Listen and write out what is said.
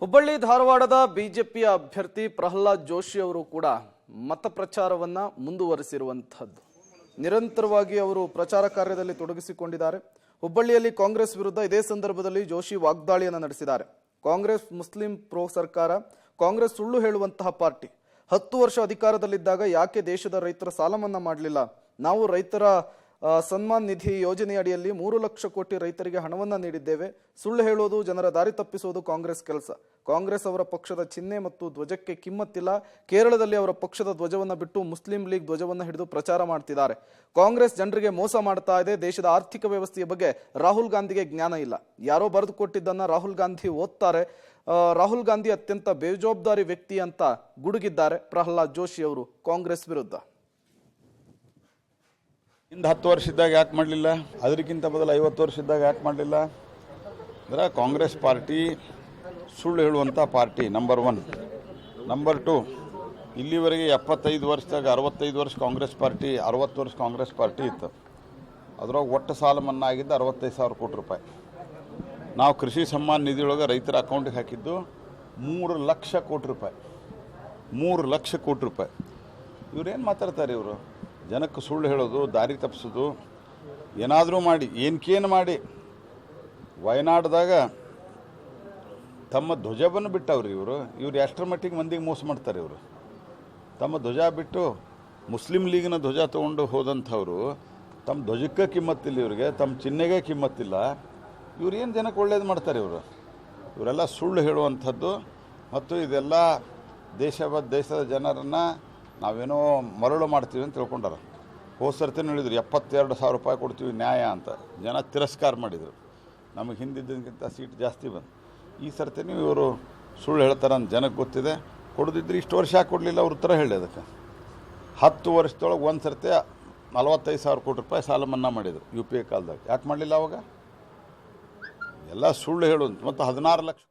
ಹುಬ್ಬಳ್ಳಿ ಧಾರವಾಡದ ಬಿಜೆಪಿಯ ಅಭ್ಯರ್ಥಿ ಪ್ರಹ್ಲಾದ್ ಜೋಶಿ ಅವರು ಕೂಡ ಮತ ಪ್ರಚಾರವನ್ನ ಮುಂದುವರಿಸಿರುವಂತದ್ದು. ನಿರಂತರವಾಗಿ ಅವರು ಪ್ರಚಾರ ಕಾರ್ಯದಲ್ಲಿ ತೊಡಗಿಸಿಕೊಂಡಿದ್ದಾರೆ. ಹುಬ್ಬಳ್ಳಿಯಲ್ಲಿ ಕಾಂಗ್ರೆಸ್ ವಿರುದ್ಧ ಇದೇ ಸಂದರ್ಭದಲ್ಲಿ ಜೋಶಿ ವಾಗ್ದಾಳಿಯನ್ನು ನಡೆಸಿದ್ದಾರೆ. ಕಾಂಗ್ರೆಸ್ ಮುಸ್ಲಿಂ ಪ್ರೋ ಸರ್ಕಾರ, ಕಾಂಗ್ರೆಸ್ ಸುಳ್ಳು ಹೇಳುವಂತಹ ಪಾರ್ಟಿ. 10 ವರ್ಷ ಅಧಿಕಾರದಲ್ಲಿದ್ದಾಗ ಯಾಕೆ ದೇಶದ ರೈತರ ಸಾಲ ಮನ್ನಾ ಮಾಡಲಿಲ್ಲ? ನಾವು ರೈತರ ಸನ್ಮಾನ್ ನಿಧಿ ಯೋಜನೆಯಡಿಯಲ್ಲಿ 3 ಲಕ್ಷ ಕೋಟಿ ರೈತರಿಗೆ ಹಣವನ್ನ ನೀಡಿದ್ದೇವೆ. ಸುಳ್ಳು ಹೇಳೋದು, ಜನರ ದಾರಿ ತಪ್ಪಿಸೋದು ಕಾಂಗ್ರೆಸ್ ಕೆಲಸ. ಕಾಂಗ್ರೆಸ್ ಅವರ ಪಕ್ಷದ ಚಿಹ್ನೆ ಮತ್ತು ಧ್ವಜಕ್ಕೆ ಕಿಮ್ಮತ್ತಿಲ್ಲ. ಕೇರಳದಲ್ಲಿ ಅವರ ಪಕ್ಷದ ಧ್ವಜವನ್ನ ಬಿಟ್ಟು ಮುಸ್ಲಿಂ ಲೀಗ್ ಧ್ವಜವನ್ನ ಹಿಡಿದು ಪ್ರಚಾರ ಮಾಡ್ತಿದ್ದಾರೆ. ಕಾಂಗ್ರೆಸ್ ಜನರಿಗೆ ಮೋಸ ಮಾಡ್ತಾ ಇದೆ. ದೇಶದ ಆರ್ಥಿಕ ವ್ಯವಸ್ಥೆಯ ಬಗ್ಗೆ ರಾಹುಲ್ ಗಾಂಧಿಗೆ ಜ್ಞಾನ ಇಲ್ಲ. ಯಾರೋ ಬರೆದು ಕೊಟ್ಟಿದ್ದನ್ನ ರಾಹುಲ್ ಗಾಂಧಿ ಓದ್ತಾರೆ. ರಾಹುಲ್ ಗಾಂಧಿ ಅತ್ಯಂತ ಬೇಜವಾಬ್ದಾರಿ ವ್ಯಕ್ತಿ ಅಂತ ಗುಡುಗಿದ್ದಾರೆ ಪ್ರಹ್ಲಾದ್ ಜೋಶಿ ಅವರು ಕಾಂಗ್ರೆಸ್ ವಿರುದ್ಧ. ಇಂದು 10 ವರ್ಷ ಇದ್ದಾಗ ಯಾಕೆ ಮಾಡಲಿಲ್ಲ? ಅದಕ್ಕಿಂತ ಮೊದಲು 50 ವರ್ಷ ಇದ್ದಾಗ ಯಾಕೆ ಮಾಡಲಿಲ್ಲ? ಅಂದರೆ ಕಾಂಗ್ರೆಸ್ ಪಾರ್ಟಿ ಸುಳ್ಳು ಹೇಳುವಂಥ ಪಾರ್ಟಿ ನಂಬರ್ 1. ನಂಬರ್ 2, ಇಲ್ಲಿವರೆಗೆ 75 ವರ್ಷದಾಗ 65 ವರ್ಷ ಕಾಂಗ್ರೆಸ್ ಪಾರ್ಟಿ, 60 ವರ್ಷ ಕಾಂಗ್ರೆಸ್ ಪಾರ್ಟಿ ಇತ್ತು. ಅದರೊಳಗೆ ಒಟ್ಟು ಸಾಲ ಮನ್ನಾ ಆಗಿದ್ದು 65,000 ಕೋಟಿ ರೂಪಾಯಿ. ನಾವು ಕೃಷಿ ಸಮ್ಮಾನ್ ನಿಧಿಯೊಳಗೆ ರೈತರ ಅಕೌಂಟಿಗೆ ಹಾಕಿದ್ದು 3 ಲಕ್ಷ ಕೋಟಿ ರೂಪಾಯಿ. 3 ಲಕ್ಷ ಕೋಟಿ ರೂಪಾಯಿ. ಇವ್ರೇನು ಮಾತಾಡ್ತಾರೆ? ಇವರು ಜನಕ್ಕೆ ಸುಳ್ಳು ಹೇಳೋದು, ದಾರಿ ತಪ್ಪಿಸೋದು, ಏನಾದರೂ ಮಾಡಿ ಏನಕ್ಕೇನು ಮಾಡಿ ವಯನಾಡ್ದಾಗ ತಮ್ಮ ಧ್ವಜವನ್ನು ಬಿಟ್ಟವ್ರು ಇವರು ಎಷ್ಟರ ಮಟ್ಟಿಗೆ ಮಂದಿಗೆ ಮೋಸ ಮಾಡ್ತಾರೆ. ಇವರು ತಮ್ಮ ಧ್ವಜ ಬಿಟ್ಟು ಮುಸ್ಲಿಂ ಲೀಗಿನ ಧ್ವಜ ತೊಗೊಂಡು ಹೋದಂಥವ್ರು ತಮ್ಮ ಧ್ವಜಕ್ಕೆ ಕಿಮ್ಮತ್ತಿಲ್ಲ, ಇವರಿಗೆ ತಮ್ಮ ಚಿಹ್ನೆಗೆ ಕಿಮ್ಮತ್ತಿಲ್ಲ. ಇವ್ರು ಏನು ಜನಕ್ಕೆ ಒಳ್ಳೇದು ಮಾಡ್ತಾರೆ? ಇವರೆಲ್ಲ ಸುಳ್ಳು ಹೇಳುವಂಥದ್ದು. ಮತ್ತು ಇದೆಲ್ಲ ದೇಶದ ಜನರನ್ನು ನಾವೇನೋ ಮರಳು ಮಾಡ್ತೀವಿ ಅಂತ ತಿಳ್ಕೊಂಡಾರ. ಹೋದ ಸರ್ತಿನೂ ಹೇಳಿದ್ರು 72,000 ರೂಪಾಯಿ ಕೊಡ್ತೀವಿ ನ್ಯಾಯ ಅಂತ. ಜನ ತಿರಸ್ಕಾರ ಮಾಡಿದರು. ನಮಗೆ ಹಿಂದಿದ್ದಕ್ಕಿಂತ ಸೀಟ್ ಜಾಸ್ತಿ ಬಂದು. ಈ ಸರ್ತಿನೂ ಇವರು ಸುಳ್ಳು ಹೇಳ್ತಾರೆ ಅಂತ ಜನಕ್ಕೆ ಗೊತ್ತಿದೆ. ಕೊಡದಿದ್ರೆ ಇಷ್ಟು ವರ್ಷ ಯಾಕೆ ಕೊಡಲಿಲ್ಲ? ಅವ್ರ ಉತ್ತರ ಹೇಳಿ. ಅದಕ್ಕೆ 10 ವರ್ಷದೊಳಗೆ ಒಂದು ಸರ್ತಿ 45,000 ಕೋಟಿ ರೂಪಾಯಿ ಸಾಲ ಮನ್ನಾ ಮಾಡಿದರು UPA ಕಾಲದಾಗ. ಯಾಕೆ ಮಾಡಲಿಲ್ಲ ಅವಾಗ? ಎಲ್ಲ ಸುಳ್ಳು ಹೇಳೋದು. ಮತ್ತು 16 ಲಕ್ಷ